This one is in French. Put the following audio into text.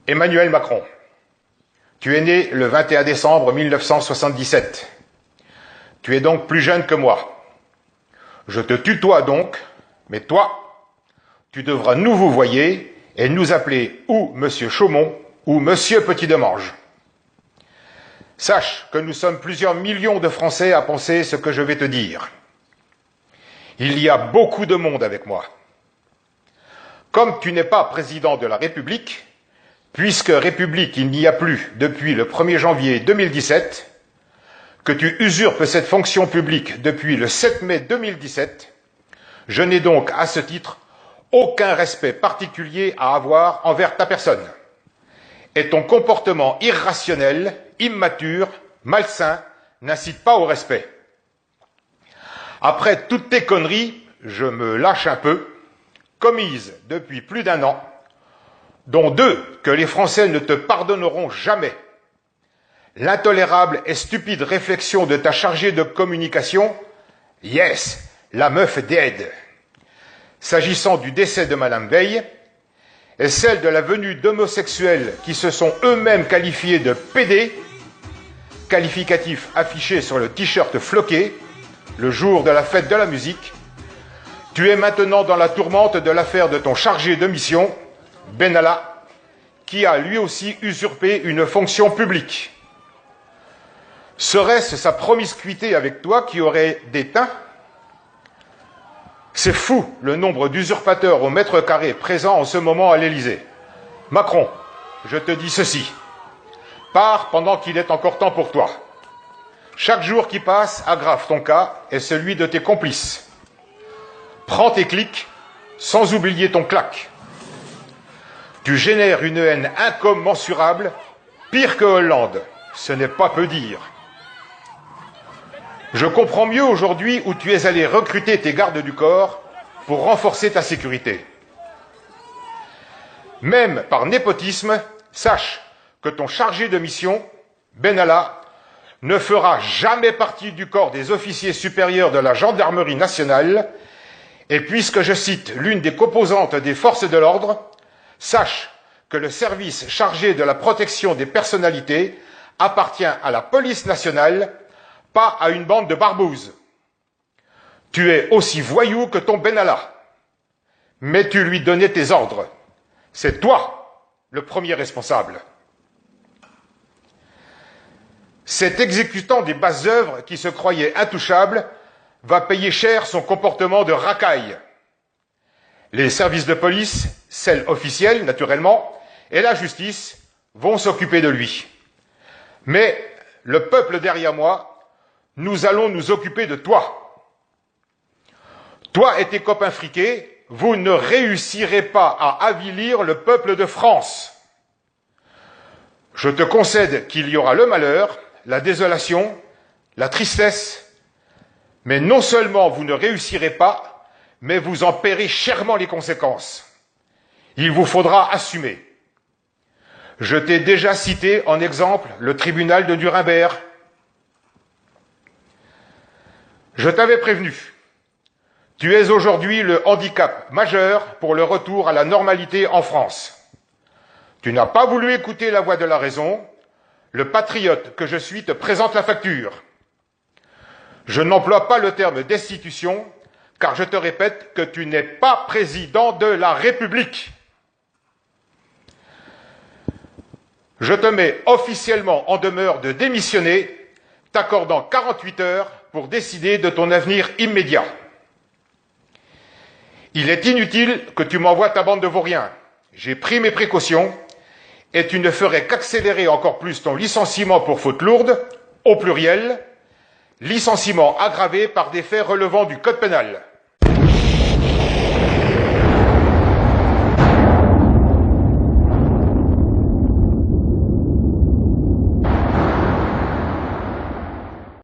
Emmanuel Macron, tu es né le 21 décembre 1977. Tu es donc plus jeune que moi. Je te tutoie donc, mais toi, tu devras nous vous voyer et nous appeler ou Monsieur Chaumont ou Monsieur Petit-Demange. Sache que nous sommes plusieurs millions de Français à penser ce que je vais te dire. Il y a beaucoup de monde avec moi. Comme tu n'es pas président de la République, puisque République il n'y a plus depuis le 1er janvier 2017, que tu usurpes cette fonction publique depuis le 7 mai 2017, je n'ai donc à ce titre aucun respect particulier à avoir envers ta personne. Et ton comportement irrationnel, immature, malsain, n'incite pas au respect. Après toutes tes conneries, je me lâche un peu, commises depuis plus d'1 an, dont 2 que les Français ne te pardonneront jamais. L'intolérable et stupide réflexion de ta chargée de communication, yes, la meuf dead, s'agissant du décès de Madame Veil, et celle de la venue d'homosexuels qui se sont eux-mêmes qualifiés de PD, qualificatif affiché sur le t-shirt floqué, le jour de la fête de la musique. Tu es maintenant dans la tourmente de l'affaire de ton chargé de mission, Benalla, qui a lui aussi usurpé une fonction publique. Serait-ce sa promiscuité avec toi qui aurait déteint? C'est fou le nombre d'usurpateurs au mètre carré présents en ce moment à l'Élysée. Macron, je te dis ceci. Pars pendant qu'il est encore temps pour toi. Chaque jour qui passe aggrave ton cas et celui de tes complices. Prends tes clics, sans oublier ton claque. Tu génères une haine incommensurable, pire que Hollande. Ce n'est pas peu dire. Je comprends mieux aujourd'hui où tu es allé recruter tes gardes du corps pour renforcer ta sécurité. Même par népotisme, sache que ton chargé de mission, Benalla, ne fera jamais partie du corps des officiers supérieurs de la gendarmerie nationale, et puisque je cite l'une des composantes des forces de l'ordre, sache que le service chargé de la protection des personnalités appartient à la police nationale, pas à une bande de barbouzes. Tu es aussi voyou que ton Benalla, mais tu lui donnais tes ordres. C'est toi le premier responsable. Cet exécutant des basses œuvres qui se croyait intouchable va payer cher son comportement de racaille. Les services de police, celles officielles naturellement, et la justice vont s'occuper de lui. Mais le peuple derrière moi, nous allons nous occuper de toi. Toi et tes copains friqués, vous ne réussirez pas à avilir le peuple de France. Je te concède qu'il y aura le malheur, la désolation, la tristesse, mais non seulement vous ne réussirez pas, mais vous en paierez chèrement les conséquences. Il vous faudra assumer. Je t'ai déjà cité en exemple le tribunal de Nuremberg. Je t'avais prévenu. Tu es aujourd'hui le handicap majeur pour le retour à la normalité en France. Tu n'as pas voulu écouter la voix de la raison. Le patriote que je suis te présente la facture. Je n'emploie pas le terme destitution, car je te répète que tu n'es pas président de la République. Je te mets officiellement en demeure de démissionner, t'accordant 48 heures pour décider de ton avenir immédiat. Il est inutile que tu m'envoies ta bande de vauriens. J'ai pris mes précautions et tu ne ferais qu'accélérer encore plus ton licenciement pour faute lourde, au pluriel, licenciement aggravé par des faits relevant du code pénal.